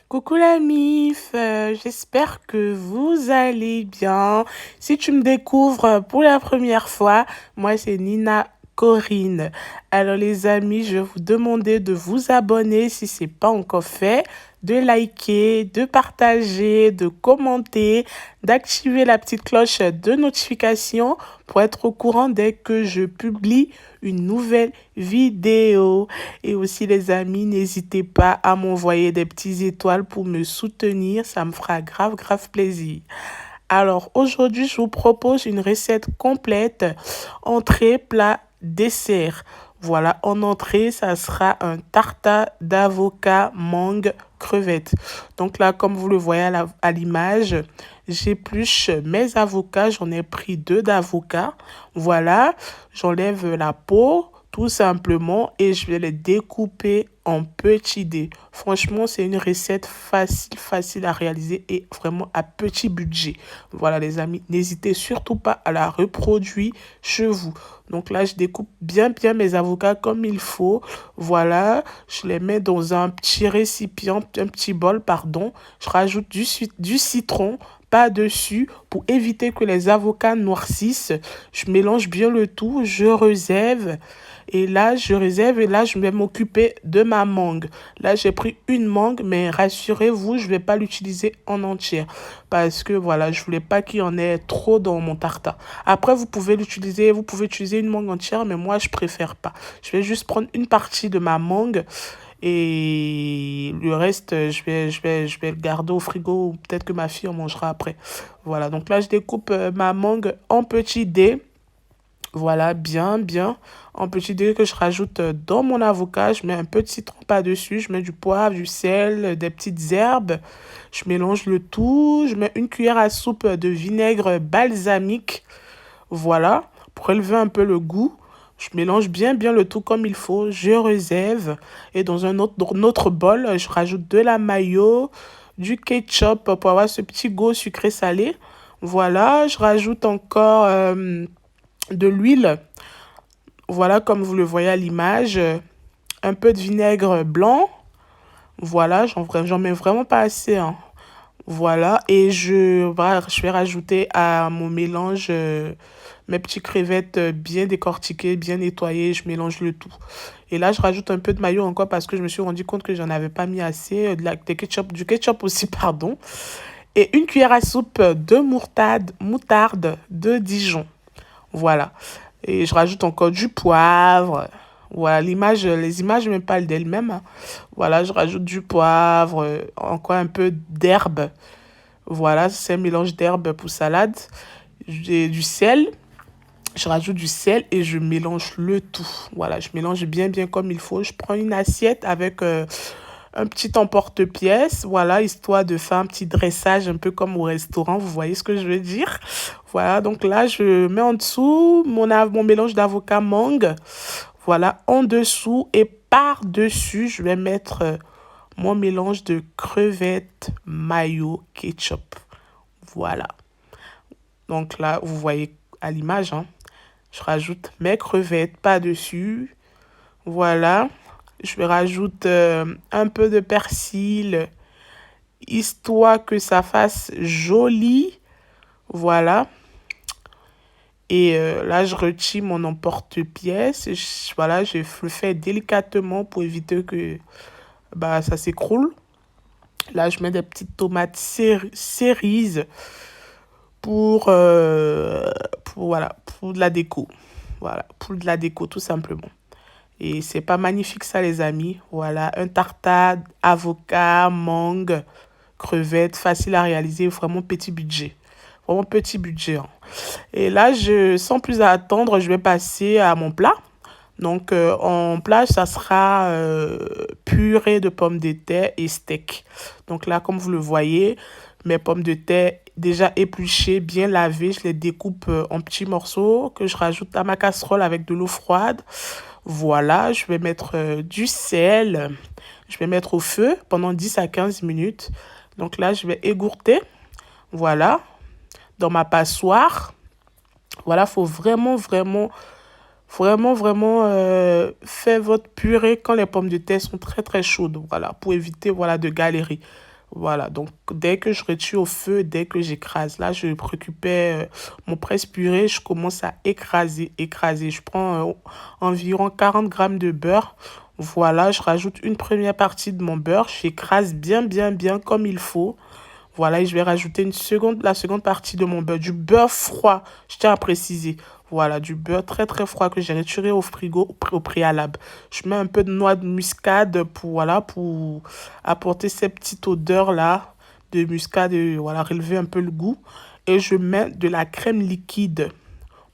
Coucou la mif, j'espère que vous allez bien. Si tu me découvres pour la première fois, moi c'est Nina Corinne. Alors les amis, je vais vous demander de vous abonner si ce n'est pas encore fait, de liker, de partager, de commenter, d'activer la petite cloche de notification pour être au courant dès que je publie une nouvelle vidéo. Et aussi les amis, n'hésitez pas à m'envoyer des petites étoiles pour me soutenir, ça me fera grave plaisir. Alors aujourd'hui, je vous propose une recette complète, entrée, plat, dessert. Voilà, en entrée, ça sera un tartare d'avocat, mangue, crevette. Donc là, comme vous le voyez à l'image, j'épluche mes avocats. J'en ai pris deux d'avocats. Voilà, j'enlève la peau tout simplement et je vais les découper en petits dés. Franchement, c'est une recette facile à réaliser et vraiment à petit budget. Voilà les amis, n'hésitez surtout pas à la reproduire chez vous. Donc là, je découpe bien mes avocats comme il faut. Voilà, je les mets dans un petit récipient, un petit bol, pardon. Je rajoute du citron par-dessus pour éviter que les avocats noircissent. Je mélange bien le tout, je réserve. Et là, je vais m'occuper de ma mangue. Là, j'ai pris une mangue, mais rassurez-vous, je ne vais pas l'utiliser en entière. Parce que, voilà, je voulais pas qu'il y en ait trop dans mon tartare. Après, vous pouvez utiliser une mangue entière, mais moi, je préfère pas. Je vais juste prendre une partie de ma mangue et le reste, je vais le garder au frigo ou peut-être que ma fille en mangera après. Voilà, donc là, je découpe ma mangue en petits dés. Voilà, bien en petits dés que je rajoute dans mon avocat. Je mets un peu de citron par-dessus. Je mets du poivre, du sel, des petites herbes. Je mélange le tout. Je mets une cuillère à soupe de vinaigre balsamique. Voilà, pour élever un peu le goût. Je mélange bien le tout comme il faut. Je réserve. Et dans un autre bol, je rajoute de la mayo, du ketchup pour avoir ce petit goût sucré-salé. Voilà, je rajoute encore de l'huile. Voilà, comme vous le voyez à l'image, un peu de vinaigre blanc. Voilà, j'en mets vraiment pas assez, hein. Voilà, et je vais rajouter à mon mélange mes petites crevettes bien décortiquées, bien nettoyées. Je mélange le tout. Et là, je rajoute un peu de mayo encore parce que je me suis rendu compte que j'en avais pas mis assez. Du ketchup aussi, pardon. Et une cuillère à soupe de moutarde de Dijon. Voilà. Et je rajoute encore du poivre. Voilà, les images me parlent d'elles-mêmes, hein. Voilà, je rajoute du poivre, encore un peu d'herbe. Voilà, c'est un mélange d'herbe pour salade. J'ai du sel. Je rajoute du sel et je mélange le tout. Voilà, je mélange bien comme il faut. Je prends une assiette avec un petit emporte-pièce, voilà, histoire de faire un petit dressage un peu comme au restaurant, vous voyez ce que je veux dire? Voilà, donc là, je mets en dessous mon mélange d'avocat mangue, voilà, en dessous et par-dessus, je vais mettre mon mélange de crevettes, mayo, ketchup. Voilà. Donc là, vous voyez à l'image, hein, je rajoute mes crevettes par-dessus. Voilà. Je rajoute un peu de persil, histoire que ça fasse joli. Voilà. Et là, je retire mon emporte-pièce. Voilà, je le fais délicatement pour éviter que ça s'écroule. Là, je mets des petites tomates cerises voilà, pour de la déco. Voilà, pour de la déco, tout simplement. Et c'est pas magnifique ça, les amis. Voilà, un tartare, avocat, mangue, crevettes, facile à réaliser, vraiment petit budget. Vraiment petit budget, hein. Et là, sans plus attendre, je vais passer à mon plat. Donc, en plat, ça sera purée de pommes de terre et steak. Donc là, comme vous le voyez, mes pommes de terre déjà épluchées, bien lavées, je les découpe en petits morceaux que je rajoute à ma casserole avec de l'eau froide. Voilà, je vais mettre du sel. Je vais mettre au feu pendant 10 à 15 minutes. Donc là, je vais égoutter. Voilà, dans ma passoire. Voilà, faut vraiment faire votre purée quand les pommes de terre sont très chaudes. Voilà, pour éviter, voilà, de galérer. Voilà, donc dès que je retire au feu, dès que j'écrase, là, je récupère mon presse-purée, je commence à écraser, écraser. Je prends environ 40 grammes de beurre. Voilà, je rajoute une première partie de mon beurre, j'écrase bien, bien, bien comme il faut. Voilà, et je vais rajouter la seconde partie de mon beurre, du beurre froid, je tiens à préciser. Voilà, du beurre très très froid que j'ai retiré au frigo au préalable. Je mets un peu de noix de muscade pour, voilà, pour apporter cette petite odeur-là de muscade et voilà, relever un peu le goût. Et je mets de la crème liquide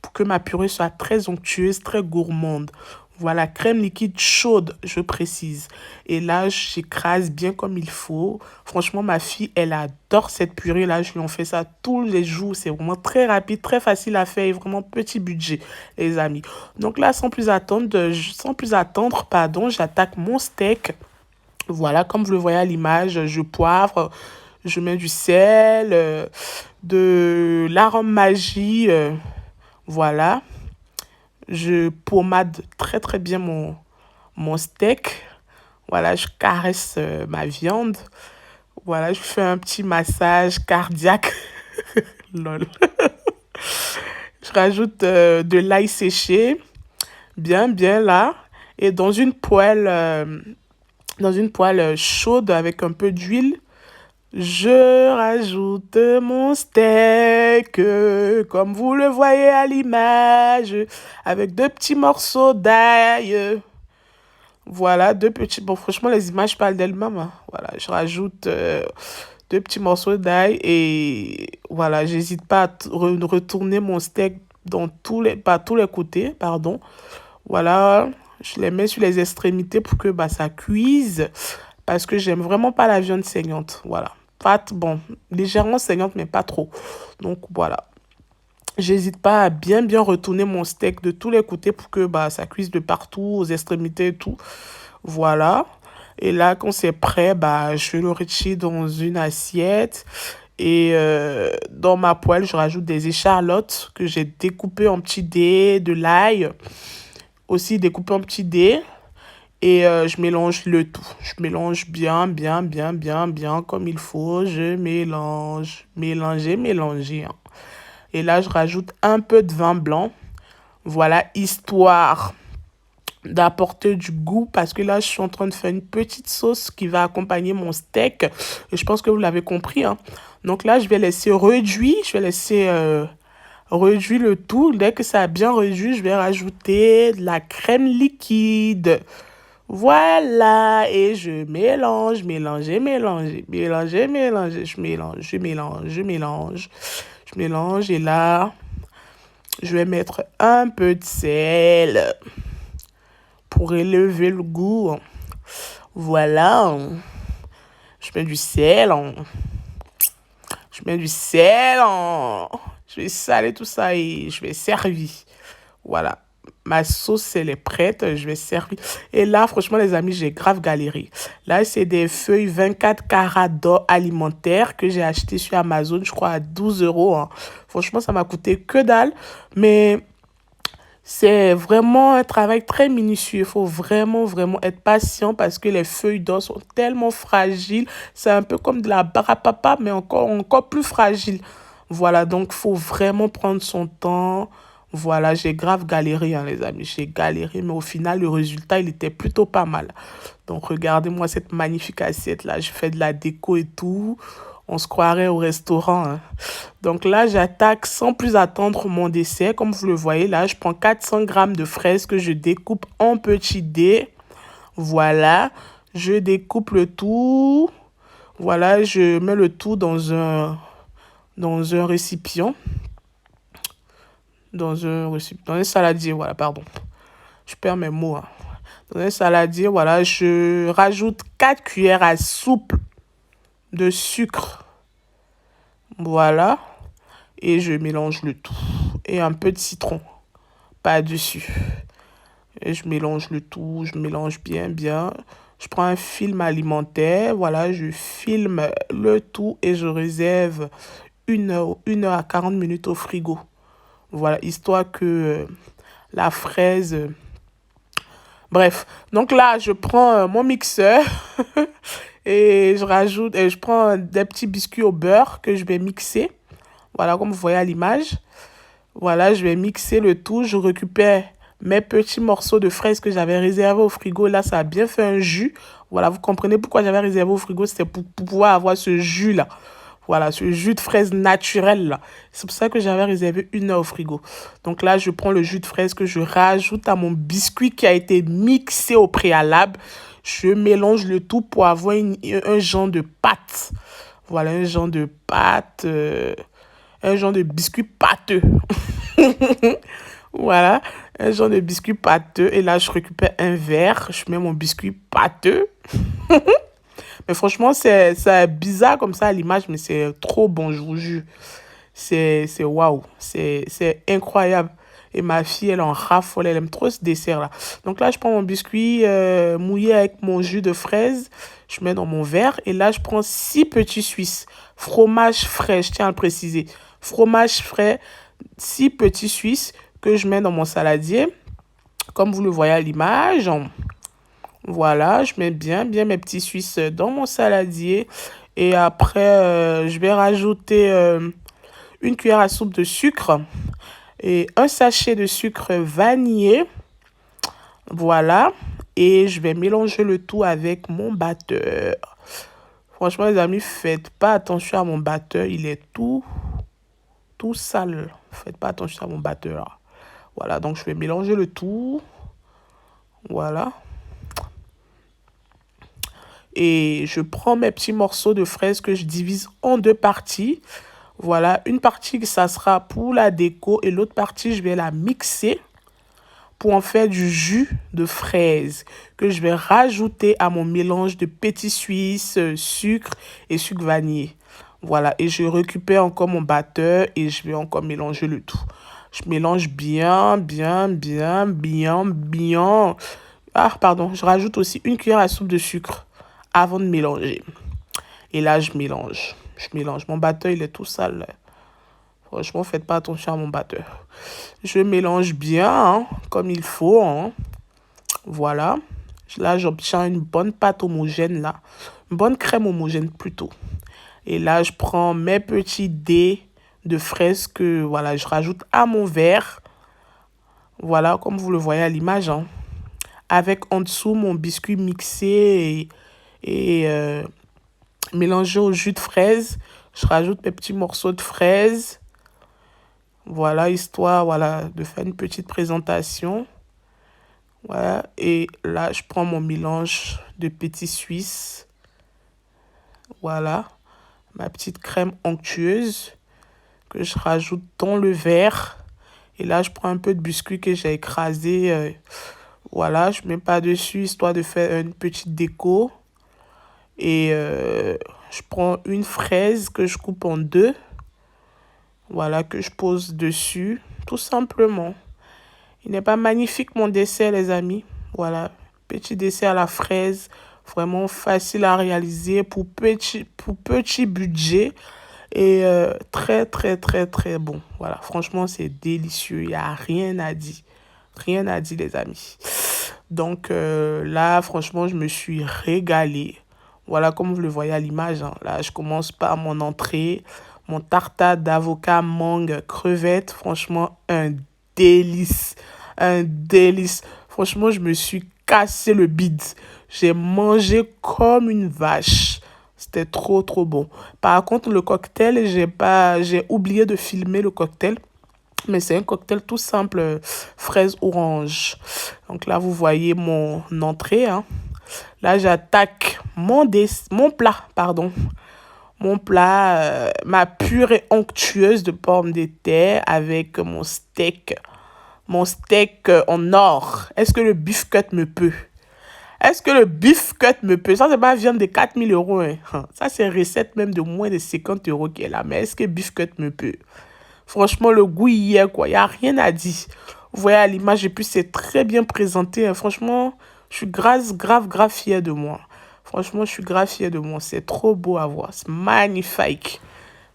pour que ma purée soit très onctueuse, très gourmande. Voilà, crème liquide chaude, je précise. Et là, j'écrase bien comme il faut. Franchement, ma fille, elle adore cette purée-là. Je lui en fais ça tous les jours. C'est vraiment très rapide, très facile à faire et vraiment petit budget, les amis. Donc là, sans plus attendre, pardon, j'attaque mon steak. Voilà, comme vous le voyez à l'image, je poivre, je mets du sel, de l'arôme magie, voilà. Je pommade très très bien mon steak. Voilà, je caresse ma viande. Voilà, je fais un petit massage cardiaque. Lol. Je rajoute de l'ail séché, bien bien là. Et dans une poêle chaude avec un peu d'huile, je rajoute mon steak, comme vous le voyez à l'image, avec deux petits morceaux d'ail. Voilà, deux petits... Bon, franchement, les images parlent d'elles-mêmes, hein. Voilà, je rajoute deux petits morceaux d'ail et voilà, j'hésite pas à retourner mon steak par tous les côtés, pardon. Voilà, je les mets sur les extrémités pour que bah, ça cuise parce que j'aime vraiment pas la viande saignante. Voilà. Pas, bon, légèrement saignante, mais pas trop. Donc voilà. J'hésite pas à bien bien retourner mon steak de tous les côtés pour que bah, ça cuise de partout, aux extrémités et tout. Voilà. Et là, quand c'est prêt, bah, je le retire dans une assiette. Et dans ma poêle, je rajoute des échalotes que j'ai découpées en petits dés, de l'ail aussi découpé en petits dés. Et je mélange le tout. Je mélange bien, bien, bien, bien, bien comme il faut. Je mélange, mélanger, mélanger, hein. Et là, je rajoute un peu de vin blanc. Voilà, histoire d'apporter du goût parce que là, je suis en train de faire une petite sauce qui va accompagner mon steak. Et je pense que vous l'avez compris, hein. Donc là, je vais laisser réduire. Je vais laisser réduire le tout. Dès que ça a bien réduit, je vais rajouter de la crème liquide. Voilà, et je mélange, mélanger, mélanger, mélanger, mélanger, je mélange, je mélange, je mélange, je mélange, et là, je vais mettre un peu de sel pour élever le goût. Voilà, je mets du sel, je mets du sel, je vais saler tout ça et je vais servir. Voilà. Ma sauce, elle est prête, je vais servir. Et là, franchement, les amis, j'ai grave galéré. Là, c'est des feuilles 24 carats d'or alimentaire que j'ai acheté sur Amazon, je crois, à 12 euros, hein. Franchement, ça m'a coûté que dalle. Mais c'est vraiment un travail très minutieux. Il faut vraiment, vraiment être patient parce que les feuilles d'or sont tellement fragiles. C'est un peu comme de la barre à papa, mais encore plus fragile. Voilà, donc il faut vraiment prendre son temps. Voilà, j'ai grave galéré, hein, les amis. J'ai galéré, mais au final, le résultat, il était plutôt pas mal. Donc, regardez-moi cette magnifique assiette-là. Je fais de la déco et tout. On se croirait au restaurant, hein. Donc là, j'attaque sans plus attendre mon dessert. Comme vous le voyez, là, je prends 400 grammes de fraises que je découpe en petits dés. Voilà, je découpe le tout. Voilà, je mets le tout dans un récipient. Dans un saladier, voilà, pardon. Je perds mes mots, hein. Dans un saladier, voilà, je rajoute 4 cuillères à soupe de sucre. Voilà. Et je mélange le tout. Et un peu de citron par-dessus. Et je mélange le tout, je mélange bien, bien. Je prends un film alimentaire, voilà, je filme le tout et je réserve 1 heure à 40 minutes au frigo. Voilà, histoire que la fraise... Bref, donc là, je prends mon mixeur Et je prends des petits biscuits au beurre que je vais mixer. Voilà, comme vous voyez à l'image. Voilà, je vais mixer le tout. Je récupère mes petits morceaux de fraises que j'avais réservés au frigo. Là, ça a bien fait un jus. Voilà, vous comprenez pourquoi j'avais réservé au frigo. C'était pour pouvoir avoir ce jus-là. Voilà, ce jus de fraise naturel là. C'est pour ça que j'avais réservé 1 heure au frigo. Donc là, je prends le jus de fraise que je rajoute à mon biscuit qui a été mixé au préalable. Je mélange le tout pour avoir un genre de pâte. Voilà, un genre de pâte, un genre de biscuit pâteux. Voilà, un genre de biscuit pâteux. Et là, je récupère un verre. Je mets mon biscuit pâteux. Mais franchement, c'est bizarre comme ça à l'image, mais c'est trop bon, je vous jure. C'est waouh, c'est incroyable. Et ma fille, elle en raffole, elle aime trop ce dessert-là. Donc là, je prends mon biscuit mouillé avec mon jus de fraise, je mets dans mon verre. Et là, je prends 6 petits Suisses. Fromage frais, je tiens à le préciser. Fromage frais, 6 petits Suisses que je mets dans mon saladier. Comme vous le voyez à l'image. Voilà, je mets bien mes petits Suisses dans mon saladier. Et après, je vais rajouter 1 cuillère à soupe de sucre et un sachet de sucre vanillé. Voilà. Et je vais mélanger le tout avec mon batteur. Franchement, les amis, faites pas attention à mon batteur. Il est tout sale. Faites pas attention à mon batteur. Voilà, donc je vais mélanger le tout. Voilà. Et je prends mes petits morceaux de fraises que je divise en 2 parties. Voilà, une partie, ça sera pour la déco et l'autre partie, je vais la mixer pour en faire du jus de fraise que je vais rajouter à mon mélange de petits Suisses, sucre et sucre vanillé. Voilà, et je récupère encore mon batteur et je vais encore mélanger le tout. Je mélange bien. Ah, pardon, je rajoute aussi 1 cuillère à soupe de sucre avant de mélanger. Et là, je mélange. Mon batteur, il est tout sale, là. Franchement, faites pas attention à mon batteur. Je mélange bien, hein, comme il faut, hein. Voilà. Là, j'obtiens une bonne pâte homogène, là. Une bonne crème homogène, plutôt. Et là, je prends mes petits dés de fraises que, voilà, je rajoute à mon verre. Voilà, comme vous le voyez à l'image, hein. Avec en dessous mon biscuit mixé et mélangé au jus de fraise. Je rajoute mes petits morceaux de fraises. Voilà, histoire, voilà, de faire une petite présentation. Voilà, et là, je prends mon mélange de petits Suisses. Voilà, ma petite crème onctueuse que je rajoute dans le verre. Et là, je prends un peu de biscuit que j'ai écrasé. Voilà, je mets par-dessus, histoire de faire une petite déco. Et je prends une fraise que je coupe en 2. Voilà, que je pose dessus, tout simplement. Il n'est pas magnifique mon dessert, les amis. Voilà, petit dessert à la fraise, vraiment facile à réaliser pour petit budget et très bon. Voilà, franchement, c'est délicieux. Il n'y a rien à dire. Rien à dire, les amis. Donc là, franchement, je me suis régalée. Voilà, comme vous le voyez à l'image, hein. Là, je commence par mon entrée. Mon tartare d'avocat, mangue, crevette. Franchement, un délice. Un délice. Franchement, je me suis cassé le bide. J'ai mangé comme une vache. C'était trop bon. Par contre, le cocktail, j'ai oublié de filmer le cocktail. Mais c'est un cocktail tout simple, fraise orange. Donc là, vous voyez mon entrée, hein. Là, j'attaque mon plat, pardon. Mon plat, ma purée onctueuse de pommes de terre avec mon steak. Mon steak en or. Est-ce que le beef cut me peut? Est-ce que le beef cut me peut? Ça, c'est pas viande de 4 000 €. Hein. Ça, c'est recette même de moins de 50 € qui est là. Mais est-ce que beef cut me peut? Franchement, le goût y est, quoi. Il n'y a rien à dire. Vous voyez à l'image, et puis c'est très bien présenté. Hein. Franchement, je suis grave fière de moi. Franchement, je suis grave fière de moi. C'est trop beau à voir. C'est magnifique.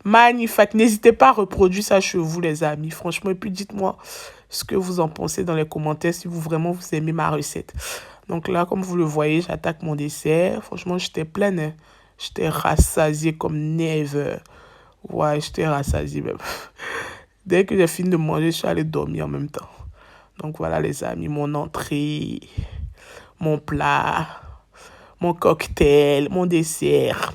Magnifique. N'hésitez pas à reproduire ça chez vous, les amis. Franchement, et puis dites-moi ce que vous en pensez dans les commentaires si vous vraiment vous aimez ma recette. Donc là, comme vous le voyez, j'attaque mon dessert. Franchement, j'étais pleine, hein. J'étais rassasiée comme never. Ouais, j'étais rassasiée même. Dès que j'ai fini de manger, je suis allée dormir en même temps. Donc voilà les amis, mon entrée, mon plat, mon cocktail, mon dessert.